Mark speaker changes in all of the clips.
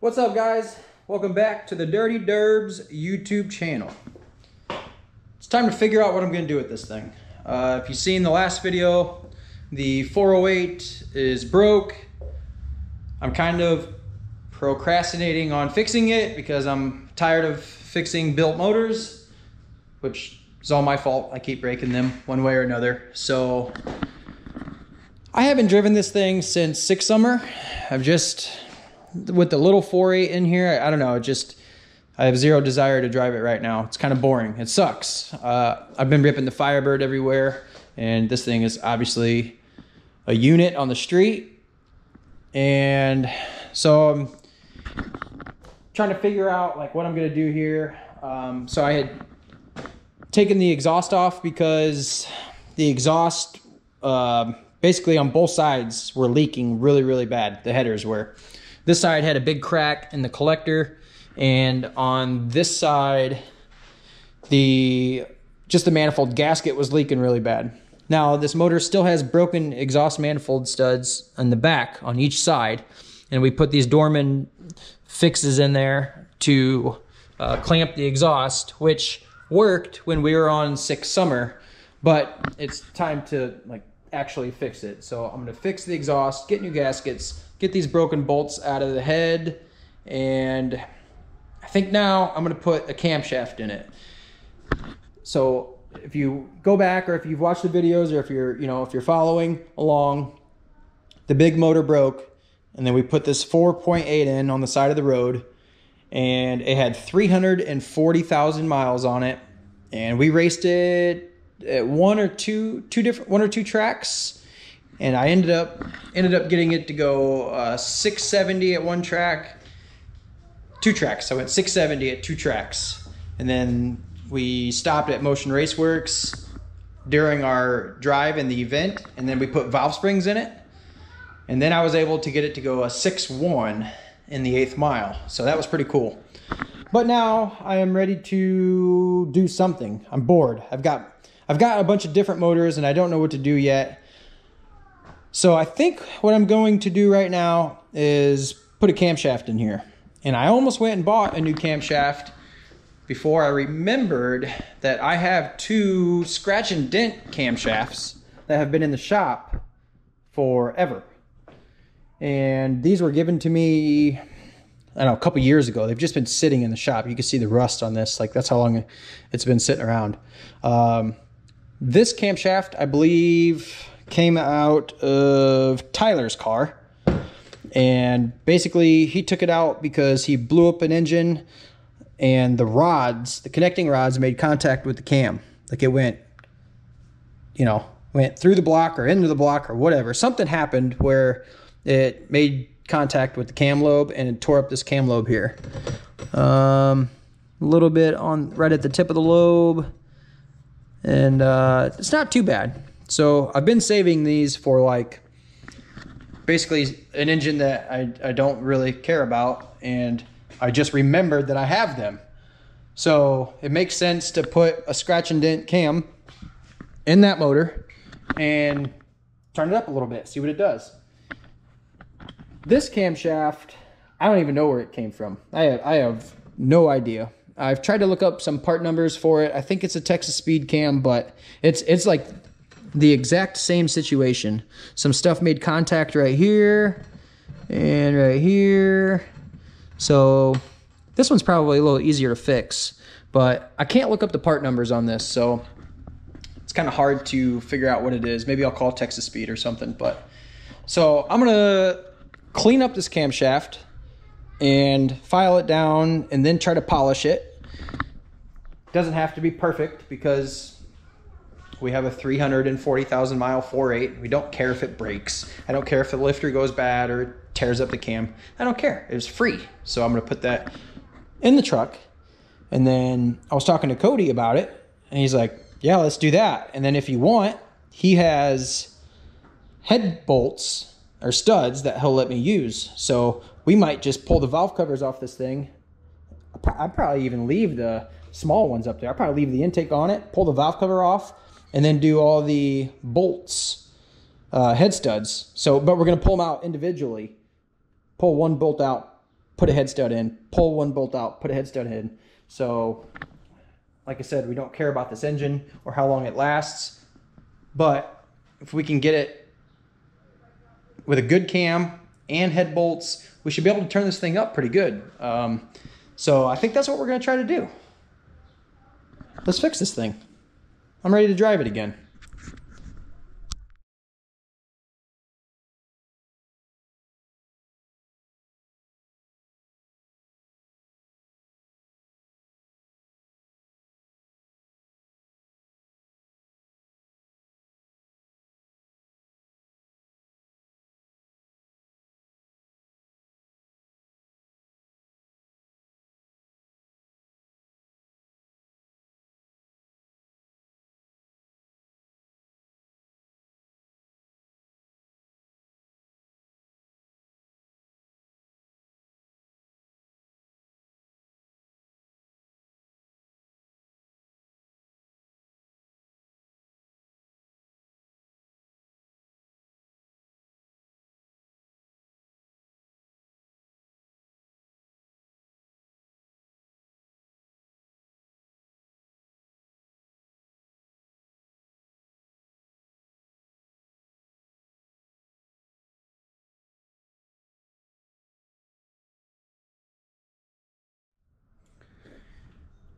Speaker 1: What's up, guys? Welcome back to the Dirty Derbs YouTube channel. It's time to figure out what I'm going to do with this thing. If you've seen the last video, the 408 is broke. I'm kind of procrastinating on fixing it because I'm tired of fixing built motors, which is all my fault. I keep breaking them one way or another. So I haven't driven this thing since summer. I've just, with the little 4.8 in here, I don't know, I have zero desire to drive it right now. It's kind of boring. It sucks. I've been ripping the Firebird everywhere, and this thing is obviously a unit on the street. And so I'm trying to figure out like what I'm gonna do here. So I had taken the exhaust off because the exhaust basically on both sides were leaking really bad. The headers were. This side had a big crack in the collector, and on this side, just the manifold gasket was leaking really bad. Now, this motor still has broken exhaust manifold studs on the back on each side, and we put these Dorman fixes in there to clamp the exhaust, which worked when we were on summer, but it's time to like actually fix it. So I'm gonna fix the exhaust, get new gaskets, get these broken bolts out of the head, and I think now I'm gonna put a camshaft in it. So if you go back, or if you've watched the videos, or if you're following along, the big motor broke, and then we put this 4.8 in on the side of the road, and it had 340,000 miles on it, and we raced it at one or two tracks, and I ended up getting it to go 670 at one track, two tracks. So I went 670 at two tracks, and then we stopped at Motion Raceworks during our drive in the event, and then we put valve springs in it, and then I was able to get it to go a 6.1 in the 8th mile. So that was pretty cool. But now I am ready to do something. I'm bored. I've got a bunch of different motors, and I don't know what to do yet. So I think what I'm going to do right now is put a camshaft in here. And I almost went and bought a new camshaft before I remembered that I have two scratch and dent camshafts that have been in the shop forever. And these were given to me, I don't know, a couple years ago. They've just been sitting in the shop. You can see the rust on this. Like, that's how long it's been sitting around. This camshaft, I believe, came out of Tyler's car. And basically, he took it out because he blew up an engine, and the connecting rods made contact with the cam. Like, it went through the block or into the block or whatever. Something happened where it made contact with the cam lobe, and it tore up this cam lobe here. A little bit right at the tip of the lobe. And it's not too bad. So I've been saving these for like basically an engine that I don't really care about, and I just remembered that I have them. So it makes sense to put a scratch and dent cam in that motor and turn it up a little bit, see what it does. This camshaft, I don't even know where it came from. I have no idea. I've tried to look up some part numbers for it. I think it's a Texas Speed cam, but it's like the exact same situation. Some stuff made contact right here and right here. So this one's probably a little easier to fix, but I can't look up the part numbers on this, so it's kind of hard to figure out what it is. Maybe I'll call Texas Speed or something. But so I'm gonna clean up this camshaft and file it down, and then try to polish it. Doesn't have to be perfect because we have a 340,000 mile 4.8. We don't care if it breaks. I don't care if the lifter goes bad or tears up the cam. I don't care. It was free. So I'm gonna put that in the truck. And then I was talking to Cody about it, and he's like, yeah, let's do that. And then if you want, he has head bolts or studs that he'll let me use. So we might just pull the valve covers off this thing. I'd probably even leave the small ones up there. I'll probably leave the intake on it, pull the valve cover off, and then do all the bolts, head studs. So, but we're gonna pull them out individually. Pull one bolt out put a head stud in, pull one bolt out, put a head stud in. So like I said, we don't care about this engine or how long it lasts, but if we can get it with a good cam and head bolts, we should be able to turn this thing up pretty good. So I think that's what we're gonna try to do. Let's fix this thing. I'm ready to drive it again.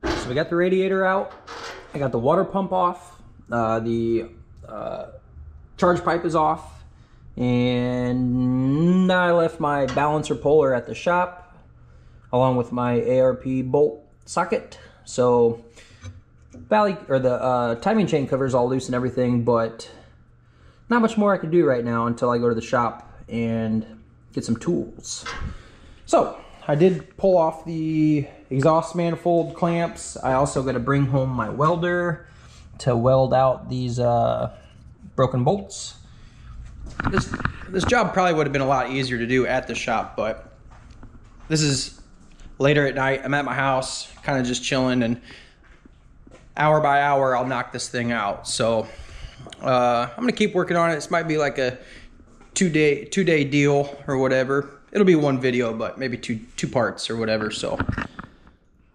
Speaker 1: So we got the radiator out. I got the water pump off. The charge pipe is off. And I left my balancer puller at the shop along with my ARP bolt socket. So the timing chain covers all loose and everything, but not much more I can do right now until I go to the shop and get some tools. So I did pull off the exhaust manifold clamps. I also got to bring home my welder to weld out these broken bolts. This job probably would have been a lot easier to do at the shop, but this is later at night. I'm at my house, kind of just chilling, and hour by hour I'll knock this thing out. So I'm gonna keep working on it. This might be like a two-day deal or whatever. It'll be one video, but maybe two parts or whatever. So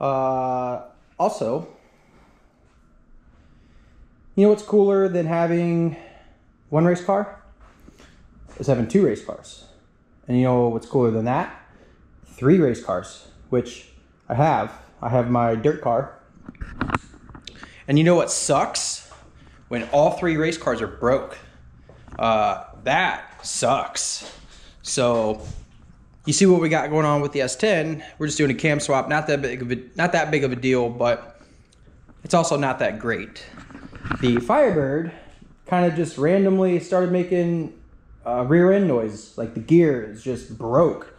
Speaker 1: also, you know what's cooler than having one race car? Is having 2 race cars. And you know what's cooler than that? 3 race cars, which I have. I have my dirt car. And you know what sucks? When all 3 race cars are broke. That sucks. So you see what we got going on with the S10. We're just doing a cam swap. Not that big of a deal, but it's also not that great. The Firebird kind of just randomly started making rear end noise. Like the gear is just broke.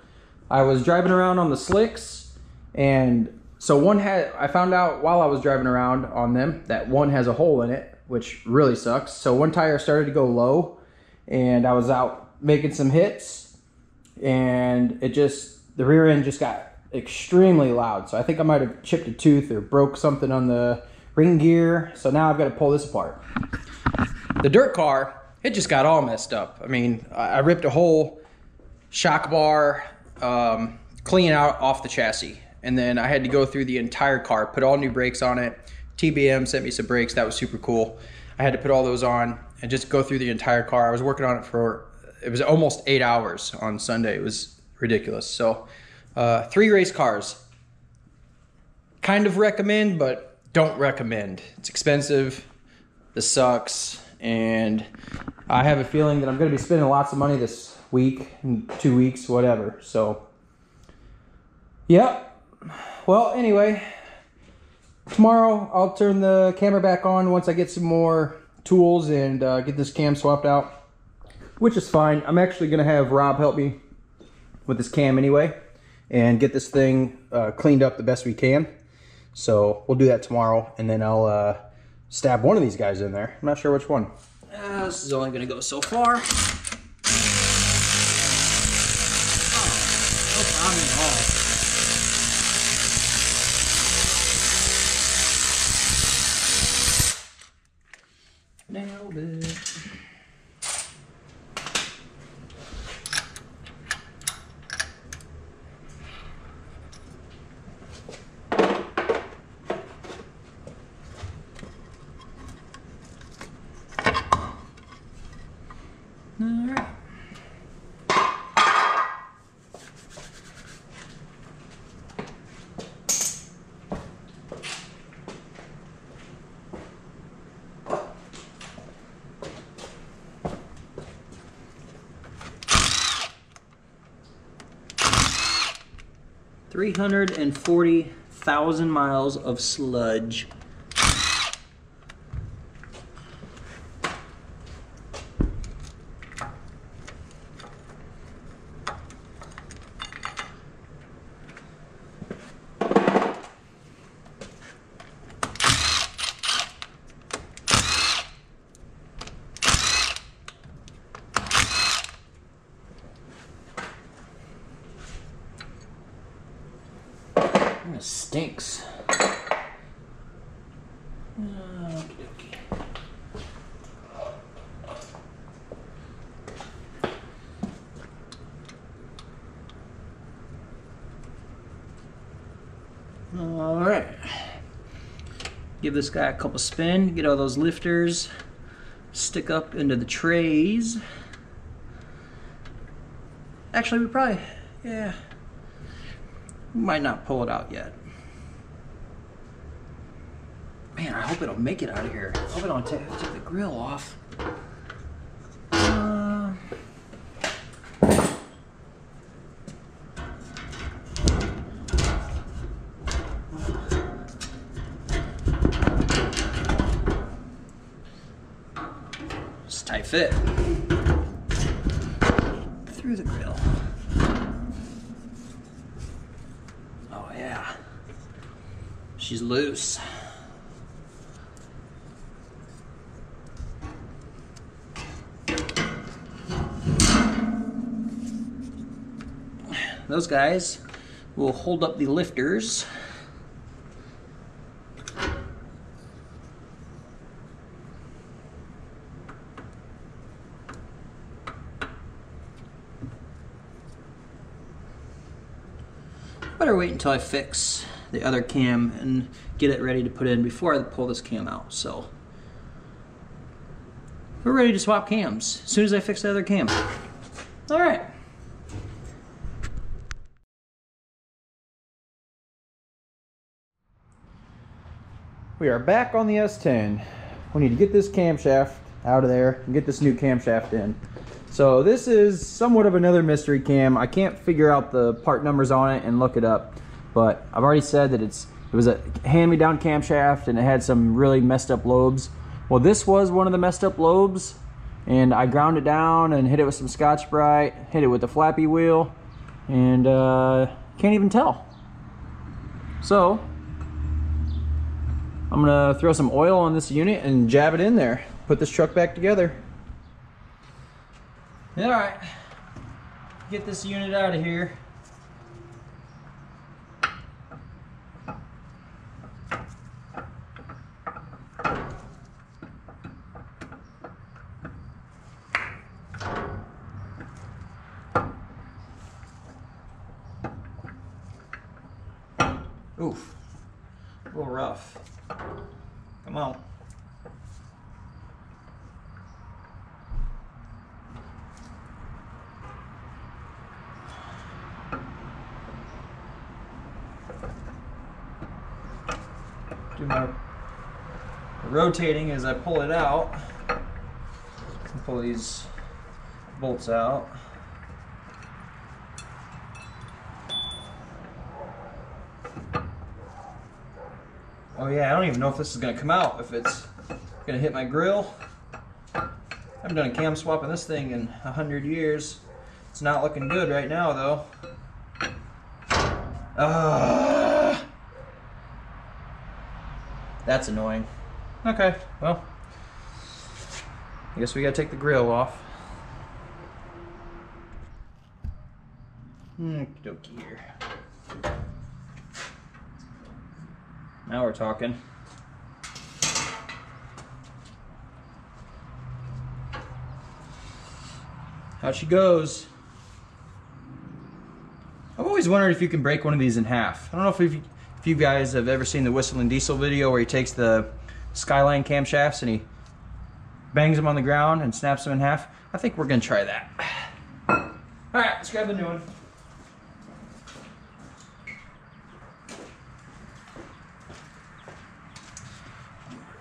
Speaker 1: I was driving around on the slicks, and so I found out while I was driving around on them that one has a hole in it, which really sucks. So one tire started to go low, and I was out making some hits, and the rear end just got extremely loud. So I think I might have chipped a tooth or broke something on the ring gear. So now I've got to pull this apart. The dirt car, it just got all messed up. I mean, I ripped a whole shock bar clean out off the chassis. And then I had to go through the entire car, put all new brakes on it. TBM sent me some brakes. That was super cool. I had to put all those on and just go through the entire car. I was working on it it was almost 8 hours on Sunday. It was ridiculous. So 3 race cars. Kind of recommend, but don't recommend. It's expensive. This sucks. And I have a feeling that I'm going to be spending lots of money this week, 2 weeks, whatever. So, yep. Well, anyway, tomorrow I'll turn the camera back on once I get some more tools and get this cam swapped out, which is fine. I'm actually going to have Rob help me with this cam anyway and get this thing cleaned up the best we can. So we'll do that tomorrow, and then I'll stab one of these guys in there. I'm not sure which one. This is only going to go so far. Oh, no problem at all. Nailed it. 340,000 miles of sludge. It stinks. All right. Give this guy a couple spin, get all those lifters, stick up into the trays. Actually, we probably, yeah. We might not pull it out yet. Man, I hope it'll make it out of here. I hope it don't take the grill off. It's a tight fit. Through the grill. She's loose. Those guys will hold up the lifters. Better wait until I fix the other cam and get it ready to put in before I pull this cam out. So we're ready to swap cams as soon as I fix the other cam. All right. We are back on the S10. We need to get this camshaft out of there and get this new camshaft in. So this is somewhat of another mystery cam. I can't figure out the part numbers on it and look it up. But I've already said that it was a hand-me-down camshaft and it had some really messed up lobes. Well, this was one of the messed up lobes, and I ground it down and hit it with some Scotch-Brite, hit it with the flappy wheel, and can't even tell. So I'm gonna throw some oil on this unit and jab it in there, put this truck back together. All right, get this unit out of here. Oof, a little rough. Come on. Do my rotating as I pull it out. Pull these bolts out. Oh yeah, I don't even know if this is gonna come out, if it's gonna hit my grill. I haven't done a cam swap in this thing in 100 years. It's not looking good right now though. That's annoying. Okay, well, I guess we gotta take the grill off. Okey-dokey here. Now we're talking. How she goes. I've always wondered if you can break one of these in half. I don't know if you guys have ever seen the Whistling Diesel video where he takes the Skyline camshafts and he bangs them on the ground and snaps them in half. I think we're gonna try that. All right, let's grab the new one.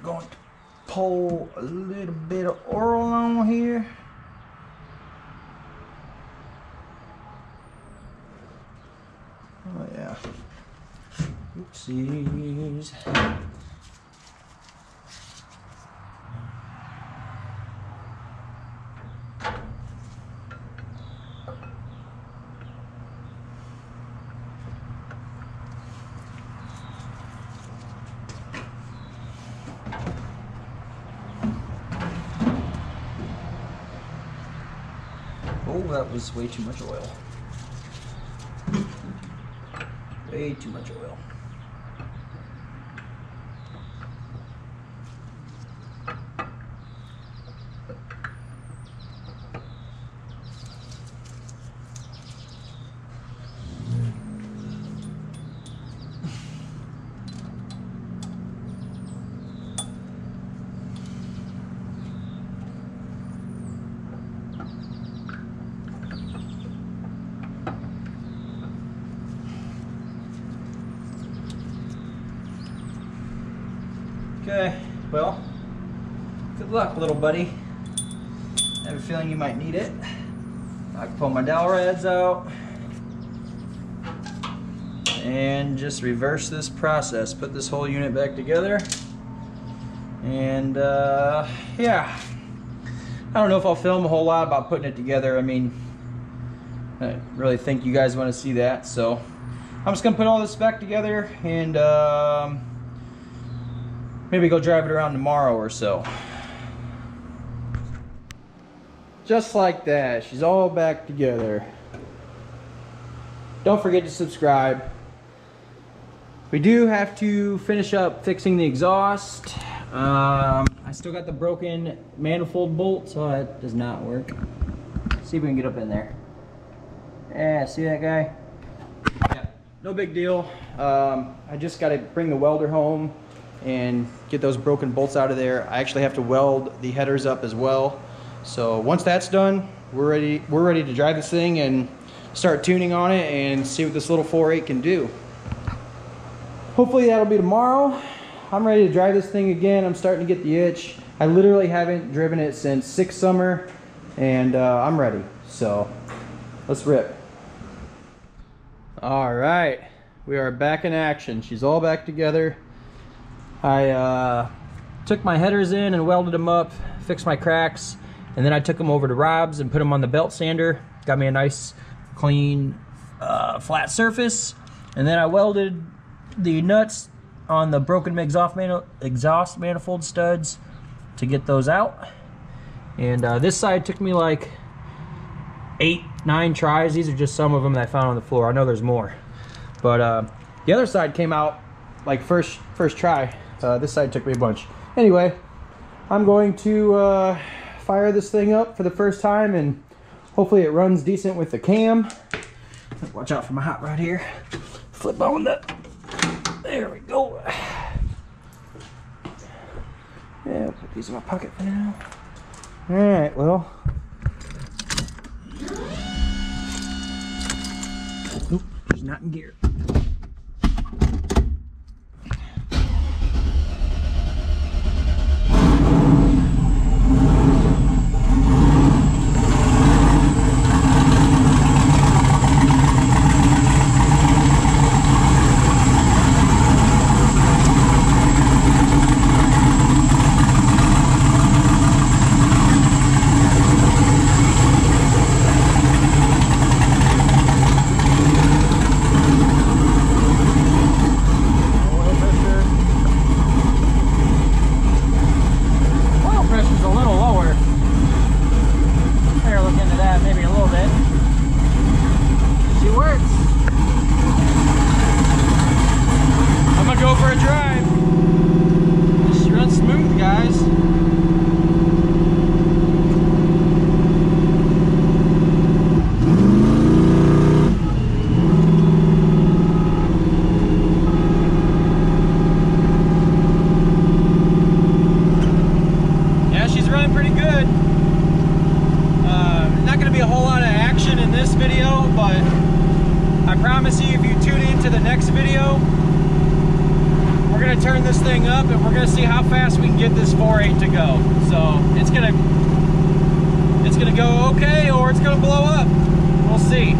Speaker 1: Going to pour a little bit of oil on here. Oh yeah. Oopsies. Oh, that was way too much oil. Way too much oil. Okay, well, good luck, little buddy. I have a feeling you might need it. I can pull my dowel rods out and just reverse this process. Put this whole unit back together. And yeah, I don't know if I'll film a whole lot about putting it together. I mean, I don't really think you guys want to see that. So I'm just gonna put all this back together and maybe go drive it around tomorrow or so. Just like that, she's all back together. Don't forget to subscribe. We do have to finish up fixing the exhaust. I still got the broken manifold bolt, so that does not work. See if we can get up in there. Yeah, see that guy? Yeah, no big deal. I just got to bring the welder home and get those broken bolts out of there. I actually have to weld the headers up as well. So once that's done, we're ready to drive this thing and start tuning on it and see what this little 4.8 can do. Hopefully that'll be tomorrow. I'm ready to drive this thing again. I'm starting to get the itch. I literally haven't driven it since 6 summer, and I'm ready. So let's rip. All right, we are back in action. She's all back together. I took my headers in and welded them up, fixed my cracks, and then I took them over to Rob's and put them on the belt sander. Got me a nice, clean, flat surface. And then I welded the nuts on the broken exhaust manifold studs to get those out. And this side took me like 8-9 tries. These are just some of them that I found on the floor. I know there's more. But the other side came out like first try. This side took me a bunch. Anyway, I'm going to fire this thing up for the first time, and hopefully it runs decent with the cam. Watch out for my hot rod here. Flip on that. There we go. Yeah, I'll put these in my pocket for now. Alright, well. Nope, she's not in gear. Turn this thing up and we're gonna see how fast we can get this 4.8 to go. So it's gonna go okay, or it's gonna blow up. We'll see.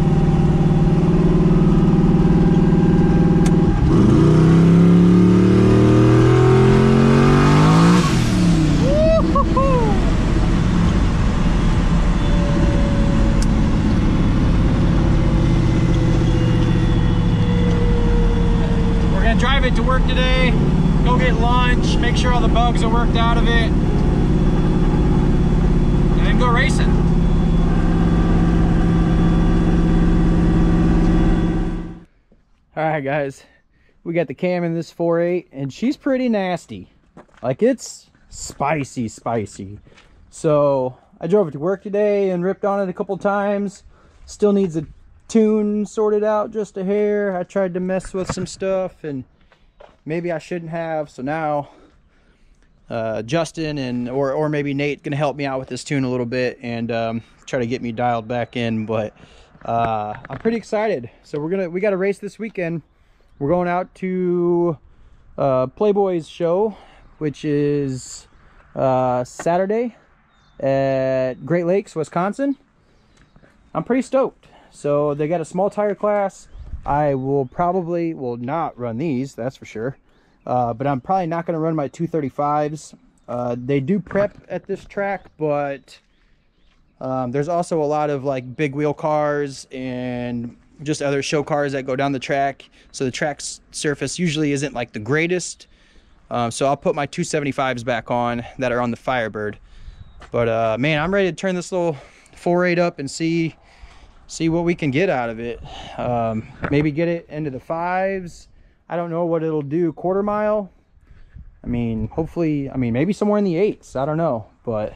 Speaker 1: it to work today, go get lunch, make sure all the bugs are worked out of it, and then go racing. All right, guys, we got the cam in this 4.8, and she's pretty nasty. Like, it's spicy. So I drove it to work today and ripped on it a couple times. Still needs a tune sorted out just a hair. I tried to mess with some stuff and maybe I shouldn't have. So now Justin or maybe Nate gonna help me out with this tune a little bit and try to get me dialed back in. But I'm pretty excited. So we got a race this weekend. We're going out to Playboy's show, which is Saturday at Great Lakes, Wisconsin. I'm pretty stoked. So they got a small tire class. I will not run these, that's for sure. But I'm probably not going to run my 235s. They do prep at this track, but there's also a lot of like big wheel cars and just other show cars that go down the track. So the track surface usually isn't like the greatest. So I'll put my 275s back on that are on the Firebird. But man, I'm ready to turn this little 4.8 up and see what we can get out of it. Maybe get it into the 5s. I don't know what it'll do quarter mile. I mean, hopefully, maybe somewhere in the 8s. I don't know, but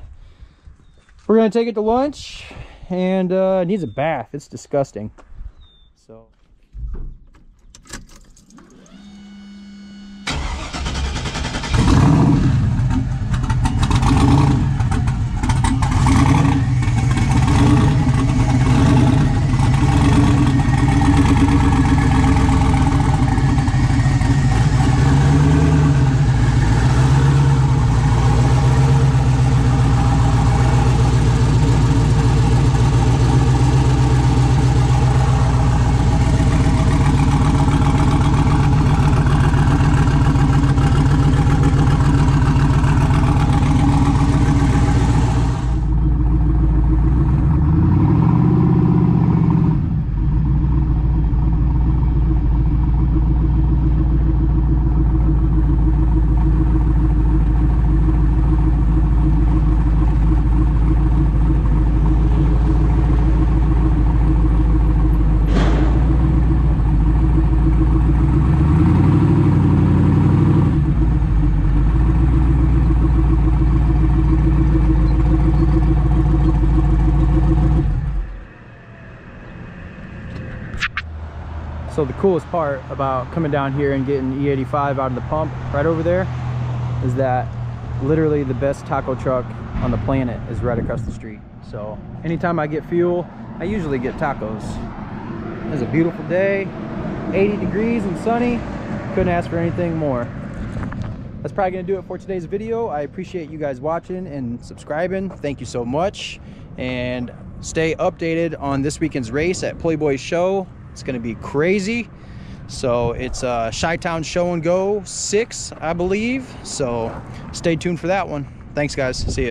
Speaker 1: we're gonna take it to lunch, and it needs a bath. It's disgusting. So. So the coolest part about coming down here and getting E85 out of the pump right over there is that literally the best taco truck on the planet is right across the street. So anytime I get fuel, I usually get tacos. It's a beautiful day, 80 degrees and sunny. Couldn't ask for anything more. That's probably gonna do it for today's video. I appreciate you guys watching and subscribing. Thank you so much. And stay updated on this weekend's race at Playboy's show. It's going to be crazy. So it's Chi-Town Show and Go 6, I believe. So stay tuned for that one. Thanks, guys. See ya.